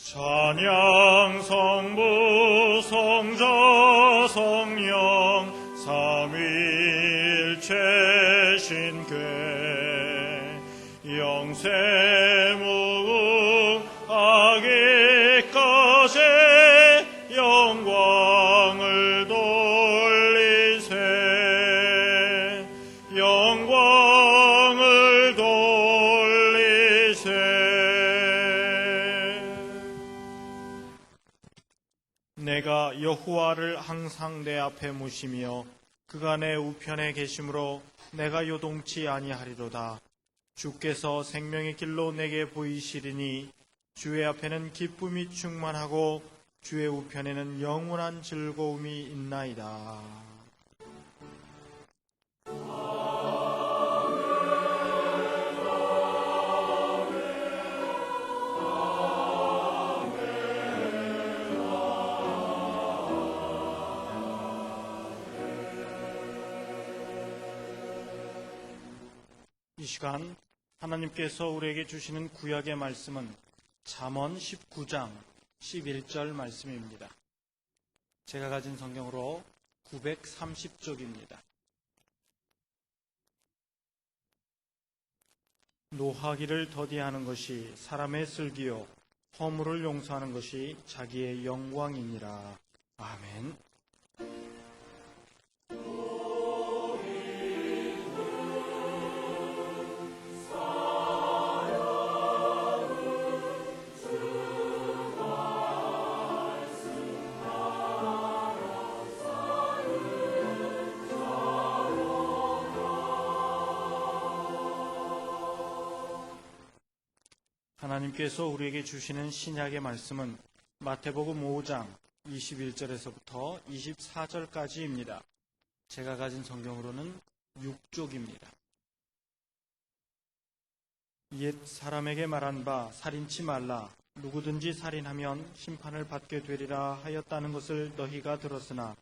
찬양 성부 성자 성령 삼위일체 신께 영세무궁하기까지 영광을 돌리세 영광을 돌리세. 내가 여호와를 항상 내 앞에 모시며 그가 내 우편에 계심으로 내가 요동치 아니하리로다. 주께서 생명의 길로 내게 보이시리니 주의 앞에는 기쁨이 충만하고 주의 우편에는 영원한 즐거움이 있나이다. 이 시간 하나님께서 우리에게 주시는 구약의 말씀은 잠언 19장 11절 말씀입니다. 제가 가진 성경으로 930쪽입니다. 노하기를 더디하는 것이 사람의 슬기요 허물을 용서하는 것이 자기의 영광이니라. 아멘. 하나님께서 우리에게 주시는 신약의 말씀은 마태복음 5장 21절에서부터 24절까지입니다. 제가 가진 성경으로는 6쪽입니다. 옛 사람에게 말한 바 살인치 말라 누구든지 살인하면 심판을 받게 되리라 하였다는 것을 너희가 들었으나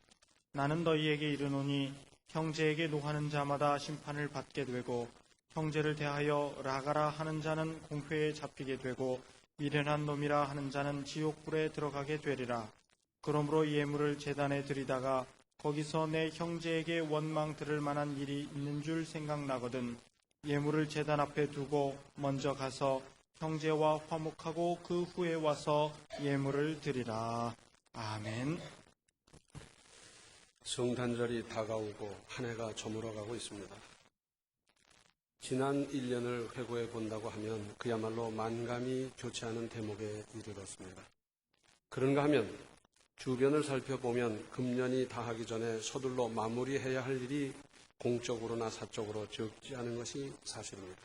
나는 너희에게 이르노니 형제에게 노하는 자마다 심판을 받게 되고 형제를 대하여 라가라 하는 자는 공회에 잡히게 되고 미련한 놈이라 하는 자는 지옥불에 들어가게 되리라. 그러므로 예물을 제단에 드리다가 거기서 내 형제에게 원망 들을 만한 일이 있는 줄 생각나거든 예물을 제단 앞에 두고 먼저 가서 형제와 화목하고 그 후에 와서 예물을 드리라. 아멘. 성탄절이 다가오고 한 해가 저물어가고 있습니다. 지난 1년을 회고해 본다고 하면 그야말로 만감이 좋지 않은 대목에 이르렀습니다. 그런가 하면 주변을 살펴보면 금년이 다하기 전에 서둘러 마무리해야 할 일이 공적으로나 사적으로 적지 않은 것이 사실입니다.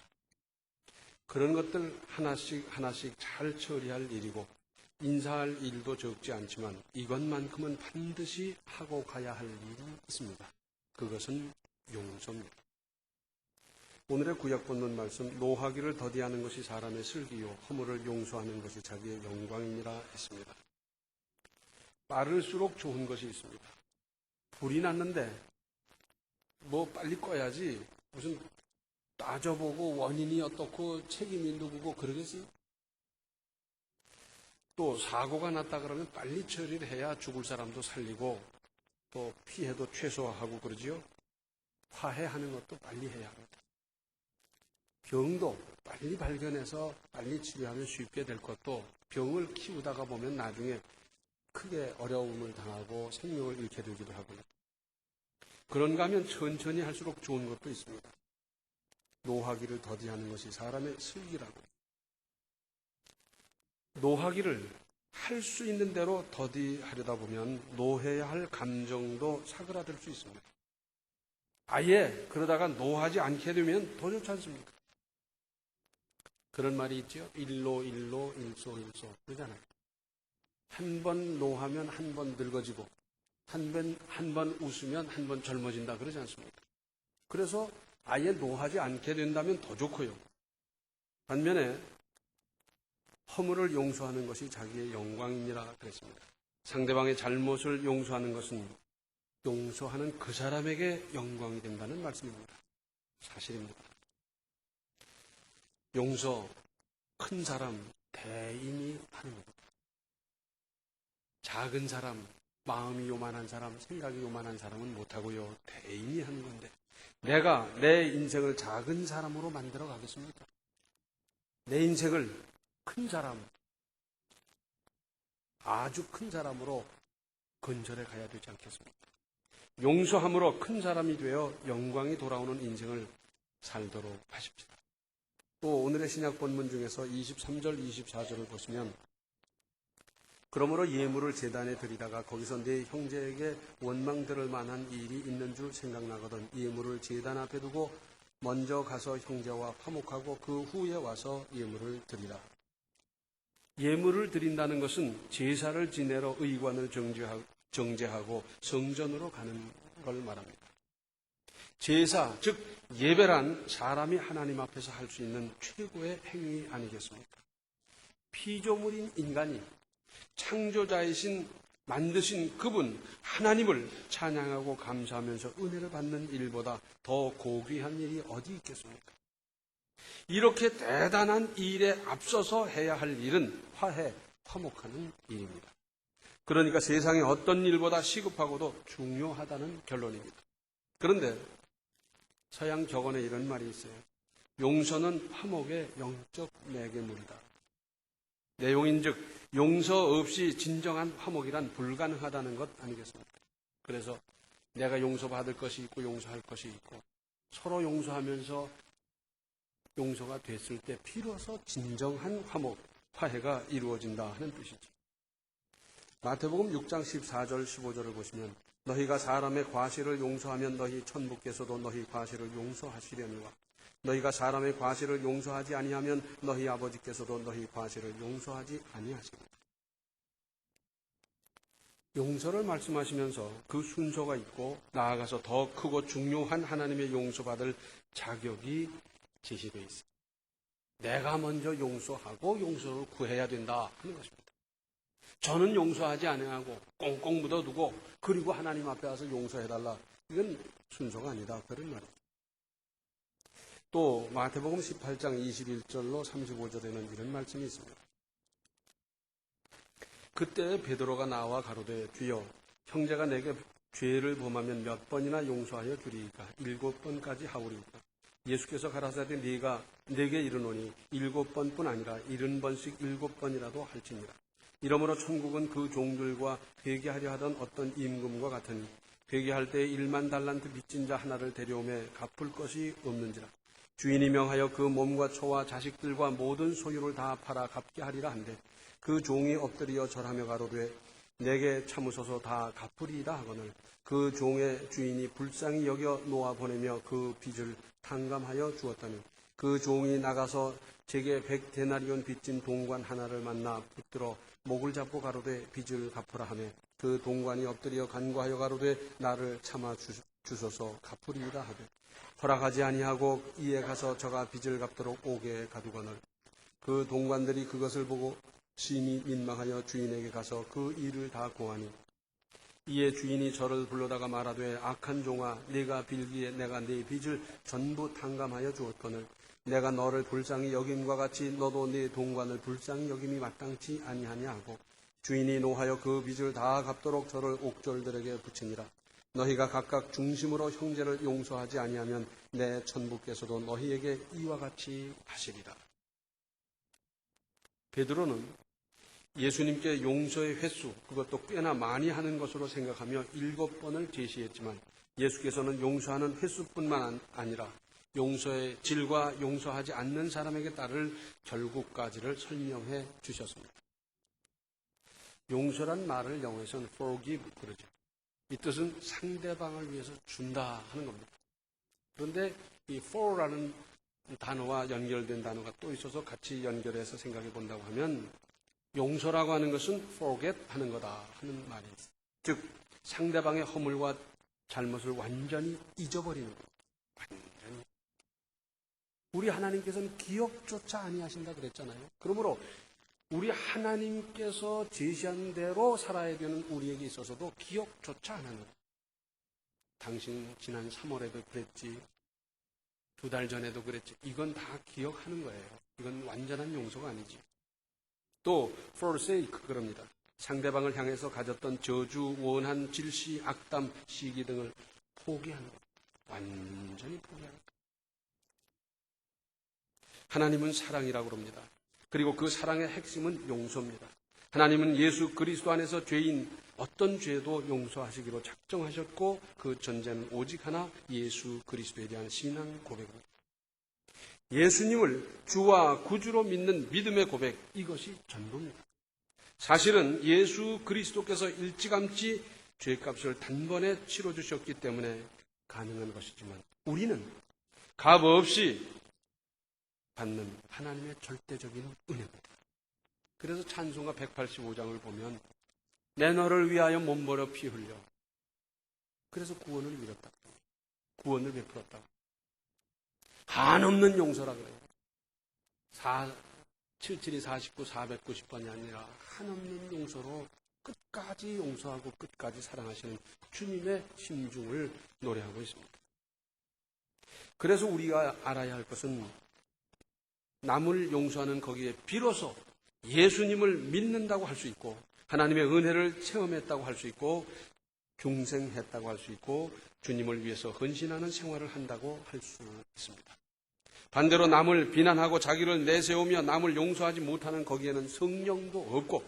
그런 것들 하나씩 잘 처리할 일이고 인사할 일도 적지 않지만 이것만큼은 반드시 하고 가야 할 일이 있습니다. 그것은 용서입니다. 오늘의 구약 본문 말씀 노하기를 더디하는 것이 사람의 슬기요 허물을 용서하는 것이 자기의 영광이니라 했습니다. 빠를수록 좋은 것이 있습니다. 불이 났는데 뭐 빨리 꺼야지 무슨 따져보고 원인이 어떻고 책임이 누구고 그러겠어요? 또 사고가 났다 그러면 빨리 처리를 해야 죽을 사람도 살리고 또 피해도 최소화하고 그러지요. 화해하는 것도 빨리 해야 합니다. 병도 빨리 발견해서 빨리 치료하면 쉽게 될 것도 병을 키우다가 보면 나중에 크게 어려움을 당하고 생명을 잃게 되기도 하고요. 그런가 하면 천천히 할수록 좋은 것도 있습니다. 노하기를 더디하는 것이 사람의 슬기라고. 노하기를 할 수 있는 대로 더디하려다 보면 노해야 할 감정도 사그라들 수 있습니다. 아예 그러다가 노하지 않게 되면 더 좋지 않습니까? 그런 말이 있죠. 일로 일소 그러잖아요. 한 번 노하면 한 번 늙어지고 한 번 웃으면 한 번 젊어진다 그러지 않습니까? 그래서 아예 노하지 않게 된다면 더 좋고요. 반면에 허물을 용서하는 것이 자기의 영광이니라 그랬습니다. 상대방의 잘못을 용서하는 것은 용서하는 그 사람에게 영광이 된다는 말씀입니다. 사실입니다. 용서 큰 사람 대인이 하는 겁니다. 작은 사람, 마음이 요만한 사람, 생각이 요만한 사람은 못하고요. 대인이 하는 건데 내가 내 인생을 작은 사람으로 만들어 가겠습니까? 내 인생을 큰 사람, 아주 큰 사람으로 건설해 가야 되지 않겠습니까? 용서함으로 큰 사람이 되어 영광이 돌아오는 인생을 살도록 하십시다. 또 오늘의 신약 본문 중에서 23절, 24절을 보시면 그러므로 예물을 제단에 드리다가 거기서 내 형제에게 원망 들을 만한 일이 있는 줄 생각나거든 예물을 제단 앞에 두고 먼저 가서 형제와 화목하고 그 후에 와서 예물을 드리라. 예물을 드린다는 것은 제사를 지내러 의관을 정제하고 성전으로 가는 걸 말합니다. 제사, 즉 예배란 사람이 하나님 앞에서 할 수 있는 최고의 행위 아니겠습니까? 피조물인 인간이 창조자이신 만드신 그분 하나님을 찬양하고 감사하면서 은혜를 받는 일보다 더 고귀한 일이 어디 있겠습니까? 이렇게 대단한 일에 앞서서 해야 할 일은 화목하는 일입니다. 그러니까 세상의 어떤 일보다 시급하고도 중요하다는 결론입니다. 그런데 서양 격언에 이런 말이 있어요. 용서는 화목의 영적 매개물이다. 내용인즉 용서 없이 진정한 화목이란 불가능하다는 것 아니겠습니까? 그래서 내가 용서받을 것이 있고 용서할 것이 있고 서로 용서하면서 용서가 됐을 때 비로소 진정한 화해가 이루어진다 하는 뜻이죠. 마태복음 6장 14절 15절을 보시면 너희가 사람의 과실을 용서하면 너희 천부께서도 너희 과실을 용서하시려니와 너희가 사람의 과실을 용서하지 아니하면 너희 아버지께서도 너희 과실을 용서하지 아니하십니다. 용서를 말씀하시면서 그 순서가 있고 나아가서 더 크고 중요한 하나님의 용서받을 자격이 제시되어 있습니다. 내가 먼저 용서하고 용서를 구해야 된다 하는 것입니다. 저는 용서하지 아니하고 꽁꽁 묻어두고 그리고 하나님 앞에 와서 용서해달라. 이건 순서가 아니다. 그런 말이죠. 또 마태복음 18장 21절로 35절에는 이런 말씀이 있습니다. 그때 베드로가 나와 가로되 주여 형제가 내게 죄를 범하면 몇 번이나 용서하여 주리이까 7번까지 하오리이까 예수께서 가라사대 네가 내게 이르노니 7번뿐 아니라 70번씩 7번이라도 할지니라. 이러므로 천국은 그 종들과 회개하려 하던 어떤 임금과 같으니 회개할 때 1만 달란트 빚진 자 하나를 데려오매 갚을 것이 없는지라. 주인이 명하여 그 몸과 처와 자식들과 모든 소유를 다 팔아 갚게 하리라 한데 그 종이 엎드려 절하며 가로되 내게 참으소서 다 갚으리이다 하거늘 그 종의 주인이 불쌍히 여겨 놓아 보내며 그 빚을 탕감하여 주었다니 그 종이 나가서 제게 100데나리온 빚진 동관 하나를 만나 붙들어 목을 잡고 가로되 빚을 갚으라 하매 그 동관이 엎드려 간구하여 가로되 나를 참아 주소서 갚으리이다 하되 허락하지 아니하고 이에 가서 저가 빚을 갚도록 옥에 가두거늘 그 동관들이 그것을 보고 심히 민망하여 주인에게 가서 그 일을 다 고하니 이에 주인이 저를 불러다가 말하되 악한 종아 네가 빌기에 내가 네 빚을 전부 탕감하여 주었거늘 내가 너를 불쌍히 여김과 같이 너도 네 동관을 불쌍히 여김이 마땅치 아니하냐 하고 주인이 노하여 그 빚을 다 갚도록 저를 옥졸들에게 붙이니라. 너희가 각각 중심으로 형제를 용서하지 아니하면 내 천부께서도 너희에게 이와 같이 하시리라. 베드로는 예수님께 용서의 횟수, 그것도 꽤나 많이 하는 것으로 생각하며 7번을 제시했지만 예수께서는 용서하는 횟수뿐만 아니라 용서의 질과 용서하지 않는 사람에게 따를 결국까지를 설명해 주셨습니다. 용서란 말을 영어에서는 forgive 그러죠. 이 뜻은 상대방을 위해서 준다 하는 겁니다. 그런데 이 for라는 단어와 연결된 단어가 또 있어서 같이 연결해서 생각해 본다고 하면 용서라고 하는 것은 forget 하는 거다 하는 말이 있어요. 즉 상대방의 허물과 잘못을 완전히 잊어버리는 것. 완전히. 우리 하나님께서는 기억조차 아니하신다 그랬잖아요. 그러므로 우리 하나님께서 제시한 대로 살아야 되는 우리에게 있어서도 기억조차 안 하는 거예요. 당신 지난 3월에도 그랬지. 2달 전에도 그랬지. 이건 다 기억하는 거예요. 이건 완전한 용서가 아니지. 또 forsake 그럽니다. 상대방을 향해서 가졌던 저주, 원한, 질시, 악담, 시기 등을 포기하는 것. 완전히 포기하는 것. 하나님은 사랑이라고 합니다. 그리고 그 사랑의 핵심은 용서입니다. 하나님은 예수 그리스도 안에서 죄인 어떤 죄도 용서하시기로 작정하셨고 그 전제는 오직 하나, 예수 그리스도에 대한 신앙 고백입니다. 예수님을 주와 구주로 믿는 믿음의 고백, 이것이 전부입니다. 사실은 예수 그리스도께서 일찌감치 죄값을 단번에 치러주셨기 때문에 가능한 것이지만 우리는 값 없이 받는 하나님의 절대적인 은혜입니다. 그래서 찬송가 185장을 보면 내 너를 위하여 몸버려 피 흘려. 그래서 구원을 이뤘다. 구원을 베풀었다. 한없는 용서라 그래요. 77이 49, 490번이 아니라 한없는 용서로 끝까지 용서하고 끝까지 사랑하시는 주님의 심중을 노래하고 있습니다. 그래서 우리가 알아야 할 것은 남을 용서하는 거기에 비로소 예수님을 믿는다고 할 수 있고 하나님의 은혜를 체험했다고 할 수 있고 중생했다고 할 수 있고 주님을 위해서 헌신하는 생활을 한다고 할 수 있습니다. 반대로 남을 비난하고 자기를 내세우며 남을 용서하지 못하는 거기에는 성령도 없고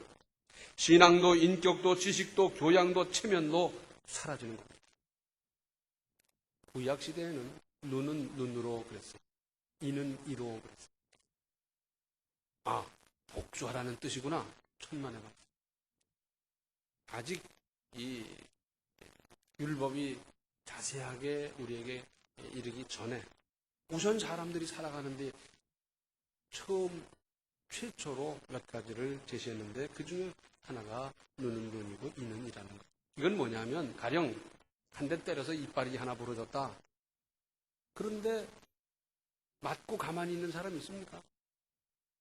신앙도 인격도 지식도 교양도 체면도 사라지는 겁니다. 구약시대에는 눈은 눈으로 그랬어요. 이는 이로 그랬어요. 아, 복수하라는 뜻이구나. 천만에 말. 아직 이 율법이 자세하게 우리에게 이르기 전에 우선 사람들이 살아가는데 최초로 몇 가지를 제시했는데 그 중에 하나가 눈은 눈이고 이는 이라는 것. 이건 뭐냐면 가령 한 대 때려서 이빨이 하나 부러졌다. 그런데 맞고 가만히 있는 사람이 있습니까?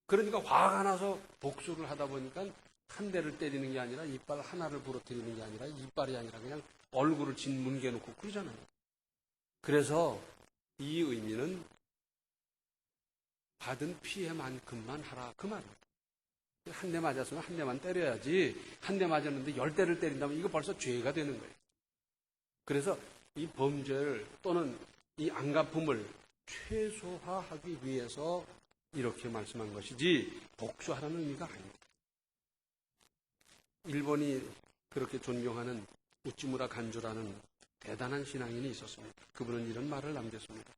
그러니까 화가 나서 복수를 하다 보니까 한 대를 때리는 게 아니라 이빨 하나를 부러뜨리는 게 아니라 이빨이 아니라 그냥 얼굴을 짓뭉개놓고 그러잖아요. 그래서 이 의미는 받은 피해만큼만 하라 그 말이에요. 한 대 맞았으면 한 대만 때려야지 한 대 맞았는데 10대를 때린다면 이거 벌써 죄가 되는 거예요. 그래서 이 범죄를 또는 이 안갚음을 최소화하기 위해서 이렇게 말씀한 것이지 복수하라는 의미가 아닙니다. 일본이 그렇게 존경하는 우찌무라 간조라는 대단한 신앙인이 있었습니다. 그분은 이런 말을 남겼습니다.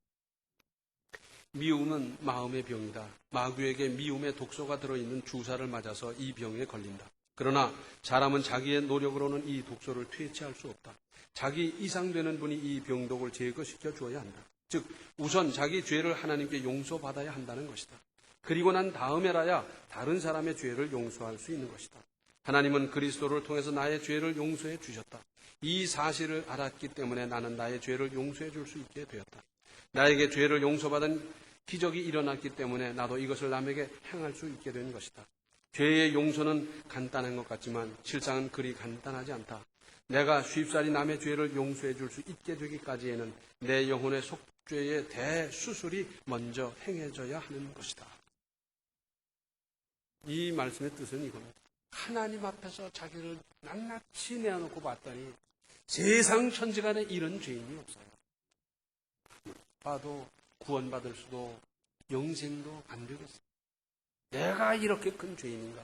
미움은 마음의 병이다. 마귀에게 미움의 독소가 들어있는 주사를 맞아서 이 병에 걸린다. 그러나 사람은 자기의 노력으로는 이 독소를 퇴치할 수 없다. 자기 이상 되는 분이 이 병독을 제거시켜 주어야 한다. 즉 우선 자기 죄를 하나님께 용서받아야 한다는 것이다. 그리고 난 다음에라야 다른 사람의 죄를 용서할 수 있는 것이다. 하나님은 그리스도를 통해서 나의 죄를 용서해 주셨다. 이 사실을 알았기 때문에 나는 나의 죄를 용서해 줄 수 있게 되었다. 나에게 죄를 용서받은 기적이 일어났기 때문에 나도 이것을 남에게 행할 수 있게 된 것이다. 죄의 용서는 간단한 것 같지만 실상은 그리 간단하지 않다. 내가 쉽사리 남의 죄를 용서해 줄 수 있게 되기까지에는 내 영혼의 속죄의 대수술이 먼저 행해져야 하는 것이다. 이 말씀의 뜻은 이겁니다. 하나님 앞에서 자기를 낱낱이 내어놓고 봤더니 세상 천지간에 이런 죄인이 없어요. 봐도 구원받을 수도 영생도 안 되겠어요. 내가 이렇게 큰 죄인인가?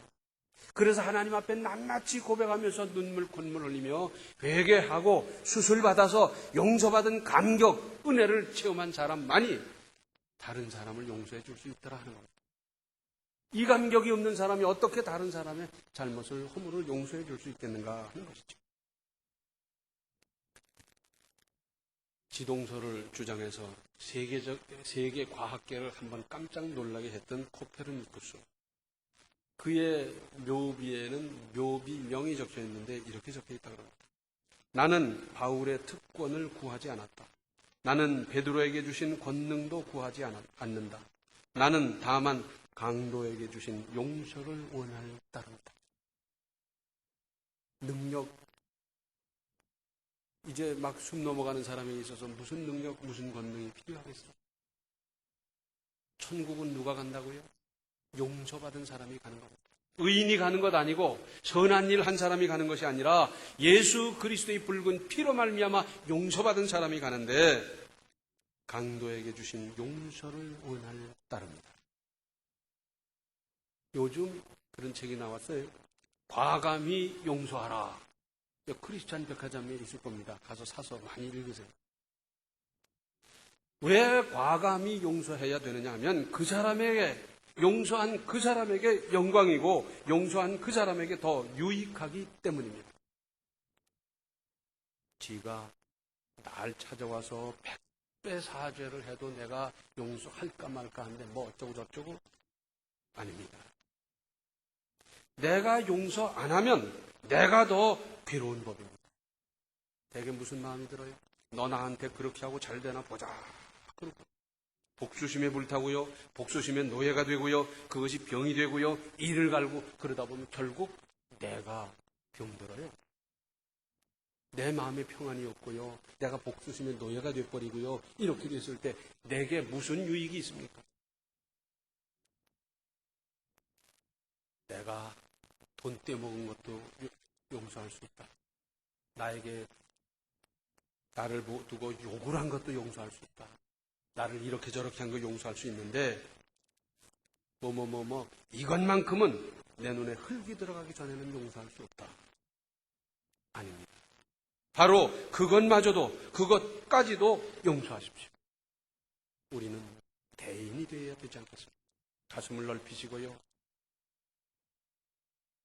그래서 하나님 앞에 낱낱이 고백하면서 눈물 콧물 흘리며 회개하고 수술받아서 용서받은 감격, 은혜를 체험한 사람만이 다른 사람을 용서해 줄 수 있더라 하는 겁니다. 이 감격이 없는 사람이 어떻게 다른 사람의 잘못을, 허물을 용서해 줄 수 있겠는가 하는 것이죠. 지동설을 주장해서 세계 과학계를 한번 깜짝 놀라게 했던 코페르니쿠스. 그의 묘비에는 묘비명이 적혀 있는데 이렇게 적혀 있다고 합니다. 나는 바울의 특권을 구하지 않았다. 나는 베드로에게 주신 권능도 구하지 않는다. 나는 다만 강도에게 주신 용서를 원할 따름이다. 능력, 이제 막 숨 넘어가는 사람에 있어서 무슨 능력, 무슨 권능이 필요하겠어? 천국은 누가 간다고요? 용서받은 사람이 가는 겁니다. 의인이 가는 것 아니고 선한 일 한 사람이 가는 것이 아니라 예수 그리스도의 붉은 피로 말미암아 용서받은 사람이 가는데 강도에게 주신 용서를 원할 따릅니다. 요즘 그런 책이 나왔어요. 과감히 용서하라. 크리스찬 백화점에 있을 겁니다. 가서 사서 많이 읽으세요. 왜 과감히 용서해야 되느냐 하면 그 사람에게 용서한 그 사람에게 영광이고 용서한 그 사람에게 더 유익하기 때문입니다. 지가 날 찾아와서 100배 사죄를 해도 내가 용서할까 말까 하는데 뭐 어쩌고 저쩌고 아닙니다. 내가 용서 안 하면 내가 더 괴로운 법입니다. 대개 무슨 마음이 들어요? 너 나한테 그렇게 하고 잘 되나 보자. 그러고 복수심에 불타고요. 복수심에 노예가 되고요. 그것이 병이 되고요. 이를 갈고 그러다 보면 결국 내가 병들어요. 내 마음에 평안이 없고요. 내가 복수심에 노예가 돼버리고요. 이렇게 됐을 때 내게 무슨 유익이 있습니까? 내가 돈 떼먹은 것도 용서할 수 있다. 나에게 나를 두고 욕을 한 것도 용서할 수 있다. 나를 이렇게 저렇게 한 거 용서할 수 있는데 이것만큼은 내 눈에 흙이 들어가기 전에는 용서할 수 없다. 아닙니다. 바로 그것까지도 용서하십시오. 우리는 대인이 되어야 되지 않겠습니까? 가슴을 넓히시고요.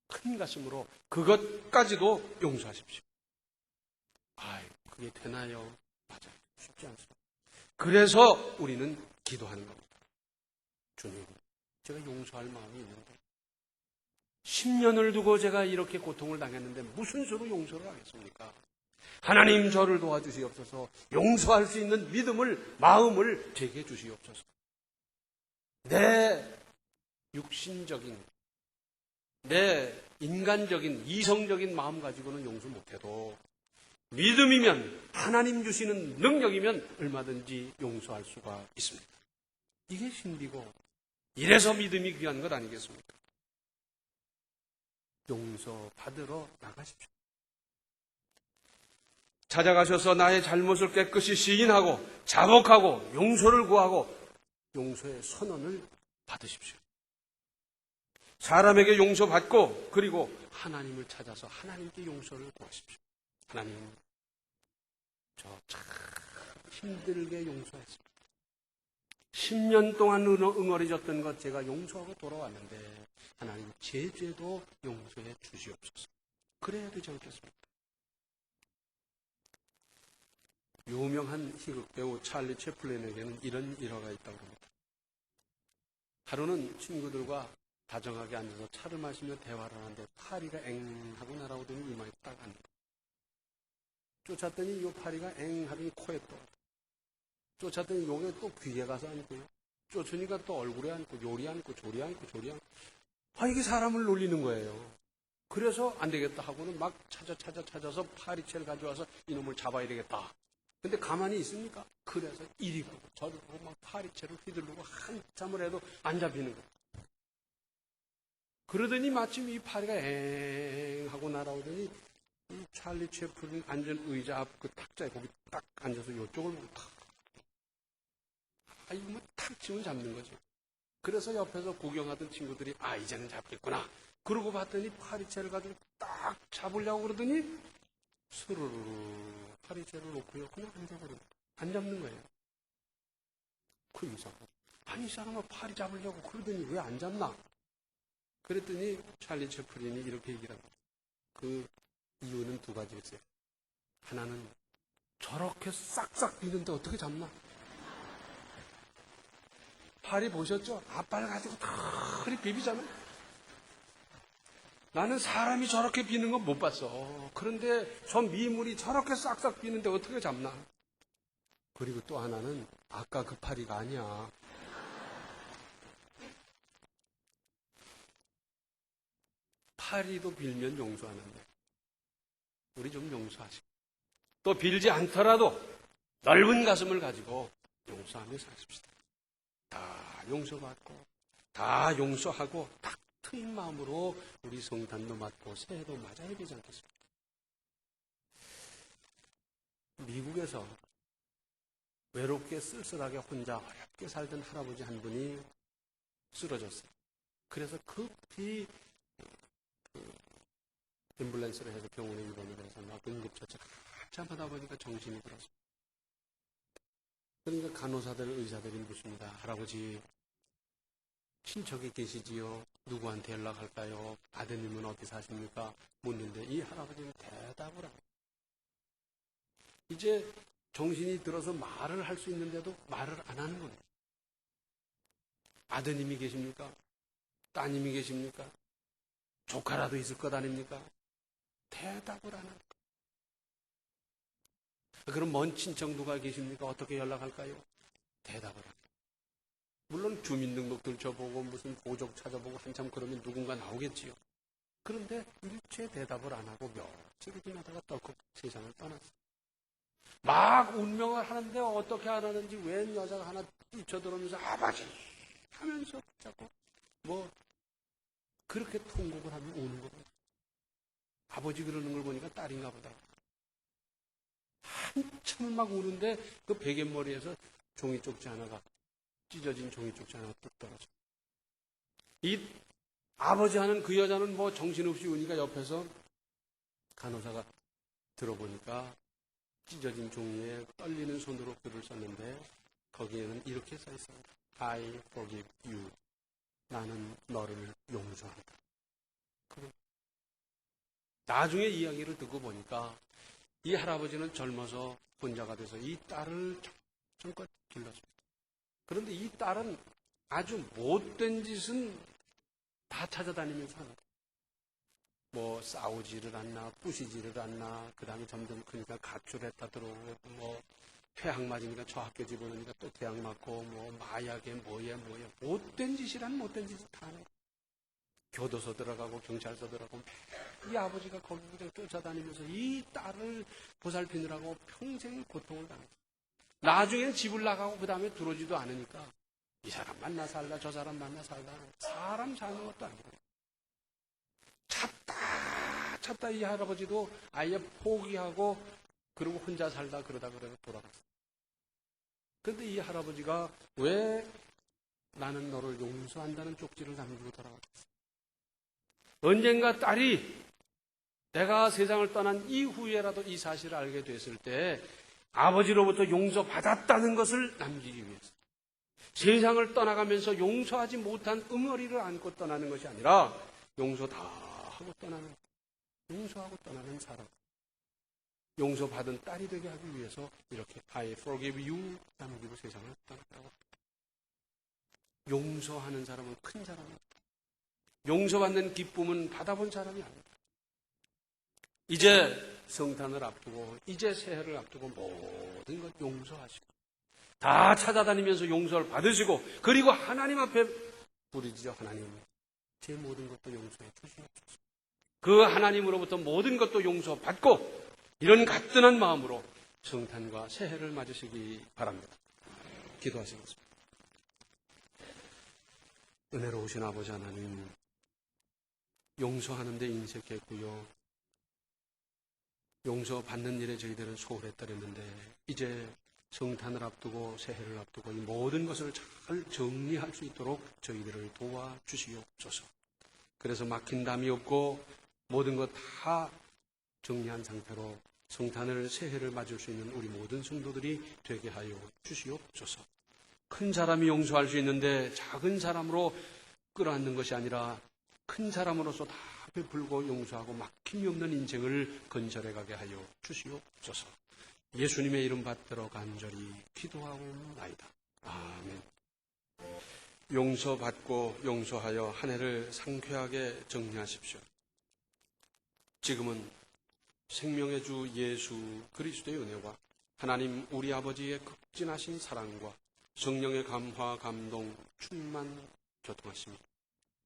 큰 가슴으로 그것까지도 용서하십시오. 그게 되나요? 맞아요. 쉽지 않습니다. 그래서 우리는 기도하는 겁니다. 주님, 제가 용서할 마음이 있는데 10년을 두고 제가 이렇게 고통을 당했는데 무슨 수로 용서를 하겠습니까? 하나님 저를 도와주시옵소서. 용서할 수 있는 믿음을, 마음을 제게 주시옵소서. 내 육신적인, 내 인간적인, 이성적인 마음 가지고는 용서 못해도 믿음이면, 하나님 주시는 능력이면 얼마든지 용서할 수가 있습니다. 이게 신비고 이래서 믿음이 귀한 것 아니겠습니까? 용서받으러 나가십시오. 찾아가셔서 나의 잘못을 깨끗이 시인하고 자복하고 용서를 구하고 용서의 선언을 받으십시오. 사람에게 용서받고 그리고 하나님을 찾아서 하나님께 용서를 구하십시오. 하나님, 저 참 힘들게 용서했습니다. 10년 동안 응어리졌던 것 제가 용서하고 돌아왔는데 하나님 제 죄도 용서해 주시옵소서. 그래야 되지 않겠습니까? 유명한 희극배우 찰리 채플린에게는 이런 일화가 있다고 합니다. 하루는 친구들과 다정하게 앉아서 차를 마시며 대화를 하는데 파리가 엥 하고 날아오더니 이마에 딱 앉는 거예요. 쫓았더니 이 파리가 엥 하더니 코에 또 쫓았더니 요게 또 귀에 가서 앉고요. 쫓으니까 또 얼굴에 앉고 요리 앉고 조리 앉고 조리 앉고 이게 사람을 놀리는 거예요. 그래서 안 되겠다 하고는 막 찾아서 파리채를 가져와서 이놈을 잡아야 되겠다. 근데 가만히 있습니까? 그래서 이리 가고 저리 가고 막 파리채를 휘두르고 한참을 해도 안 잡히는 거예요. 그러더니 마침 이 파리가 엥 하고 날아오더니 이 찰리 채플린 앉은 의자 앞 그 탁자에 거기 딱 앉아서 이쪽을 보고 탁. 이거 뭐 탁 치면 잡는 거죠. 그래서 옆에서 구경하던 친구들이 이제는 잡겠구나. 그러고 봤더니 파리채를 가지고 딱 잡으려고 그러더니 스르르르 파리채를 놓고요. 그냥 앉아버려요. 안 잡는 거예요. 그 이상하다. 이 사람은 파리 잡으려고 그러더니 왜 안 잡나? 그랬더니 찰리 채플린이 이렇게 얘기를 합니다. 그 이유는 두 가지였어요. 하나는 저렇게 싹싹 비는데 어떻게 잡나? 파리 보셨죠? 앞발 가지고 다 비비잖아요. 나는 사람이 저렇게 비는 건 못 봤어. 그런데 저 미물이 저렇게 싹싹 비는데 어떻게 잡나? 그리고 또 하나는 아까 그 파리가 아니야. 파리도 빌면 용서하는데 우리 좀 용서하시고 또 빌지 않더라도 넓은 가슴을 가지고 용서하며 사십시다. 다 용서받고 다 용서하고 딱 트인 마음으로 우리 성탄도 맞고 새해도 맞아야 되지 않겠습니까? 미국에서 외롭게 쓸쓸하게 혼자 어렵게 살던 할아버지 한 분이 쓰러졌어요. 그래서 급히 앰뷸런스를 해서 병원에 입원을 해서 막 응급처치를 한참 하다 보니까 정신이 들었어요. 그러니까 간호사들, 의사들이 묻습니다. 할아버지, 친척이 계시지요? 누구한테 연락할까요? 아드님은 어디 사십니까? 묻는데 이 할아버지는 대답을 합니다. 이제 정신이 들어서 말을 할 수 있는데도 말을 안 하는 겁니다. 아드님이 계십니까? 따님이 계십니까? 조카라도 있을 것 아닙니까? 대답을 안 합니다. 그럼 먼 친척 누가 계십니까? 어떻게 연락할까요? 대답을 합니다. 물론 주민등록들 쳐보고 무슨 보족 찾아보고 한참 그러면 누군가 나오겠지요. 그런데 일체 대답을 안 하고 며칠이 지나다가 떨컥 세상을 떠났어요. 막 운명을 하는데 어떻게 하라는지 웬 여자가 하나 뛰쳐들어오면서 아버지 하면서 자꾸 뭐 그렇게 통곡을 하면 우는 겁니다. 아버지 그러는 걸 보니까 딸인가 보다. 한참을 막 우는데 그 베갯머리에서 종이 쪽지 하나가 찢어진 종이 쪽지 하나가 뚝 떨어져. 이 아버지 하는 그 여자는 뭐 정신없이 우니까 옆에서 간호사가 들어보니까 찢어진 종이에 떨리는 손으로 글을 썼는데 거기에는 이렇게 써 있습니다. I forgive you. 나는 너를 용서한다. 나중에 이야기를 듣고 보니까 이 할아버지는 젊어서 혼자가 돼서 이 딸을 정껏 길렀습니다. 그런데 이 딸은 아주 못된 짓은 다 찾아다니면서 하는 거예요. 뭐 싸우지를 않나 부시지를 않나 그 다음에 점점 크니까 가출했다 들어오고 뭐 퇴학 맞으니까 저 학교 집어넣으니까 또 퇴학 맞고 뭐 마약에 뭐야 못된 짓이란 못된 짓을 다 하는 거예요. 교도소 들어가고 경찰서 들어가고 이 아버지가 거기 쫓아다니면서 이 딸을 보살피느라고 평생 고통을 당했어요. 나중엔 집을 나가고 그 다음에 들어오지도 않으니까 이 사람 만나 살다 저 사람 만나 살다 사람 사는 것도 아니고 찾다 이 할아버지도 아예 포기하고 그러고 혼자 살다 그러다 돌아갔어요. 그런데 이 할아버지가 왜 나는 너를 용서한다는 쪽지를 남기고 돌아갔어요. 언젠가 딸이 내가 세상을 떠난 이후에라도 이 사실을 알게 됐을 때 아버지로부터 용서받았다는 것을 남기기 위해서 세상을 떠나가면서 용서하지 못한 응어리를 안고 떠나는 것이 아니라 용서 다 하고 떠나는 용서하고 떠나는 사람 용서받은 딸이 되게 하기 위해서 이렇게 I forgive you 남기고 세상을 떠났다고. 용서하는 사람은 큰 사람입니다. 용서받는 기쁨은 받아본 사람이 아닙니다. 이제 성탄을 앞두고 이제 새해를 앞두고 모든 것 용서하시고 다 찾아다니면서 용서를 받으시고 그리고 하나님 앞에 부르짖어 하나님 제 모든 것도 용서해 주시옵소서. 그 하나님으로부터 모든 것도 용서받고 이런 가뜩한 마음으로 성탄과 새해를 맞으시기 바랍니다. 기도하시겠습니다. 은혜로우신 아버지 하나님 용서하는 데 인색했고요. 용서받는 일에 저희들은 소홀했더랬는데 이제 성탄을 앞두고 새해를 앞두고 이 모든 것을 잘 정리할 수 있도록 저희들을 도와주시옵소서. 그래서 막힌 담이 없고 모든 것 다 정리한 상태로 성탄을 새해를 맞을 수 있는 우리 모든 성도들이 되게 하여 주시옵소서. 큰 사람이 용서할 수 있는데 작은 사람으로 끌어안는 것이 아니라 큰 사람으로서 다 베풀고 용서하고 막힘이 없는 인생을 건설해 가게 하여 주시옵소서. 예수님의 이름 받들어 간절히 기도하옵나이다. 아멘. 용서받고 용서하여 한 해를 상쾌하게 정리하십시오. 지금은 생명의 주 예수 그리스도의 은혜와 하나님 우리 아버지의 극진하신 사랑과 성령의 감화 감동 충만 교통하시며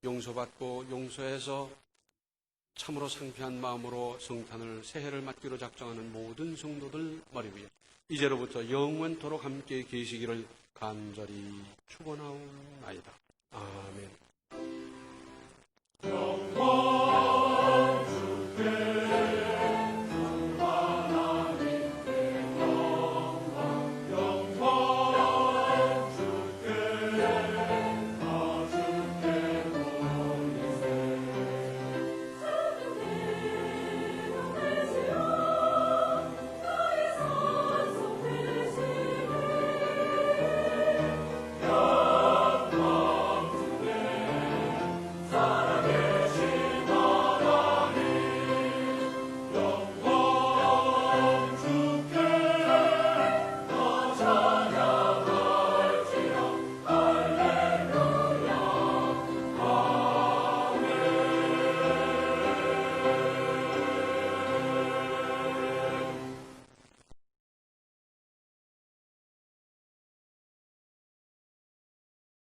용서받고 용서해서 참으로 상쾌한 마음으로 성탄을 새해를 맞기로 작정하는 모든 성도들 머리 위에 이제로부터 영원토록 함께 계시기를 간절히 축원하옵나이다. 아멘.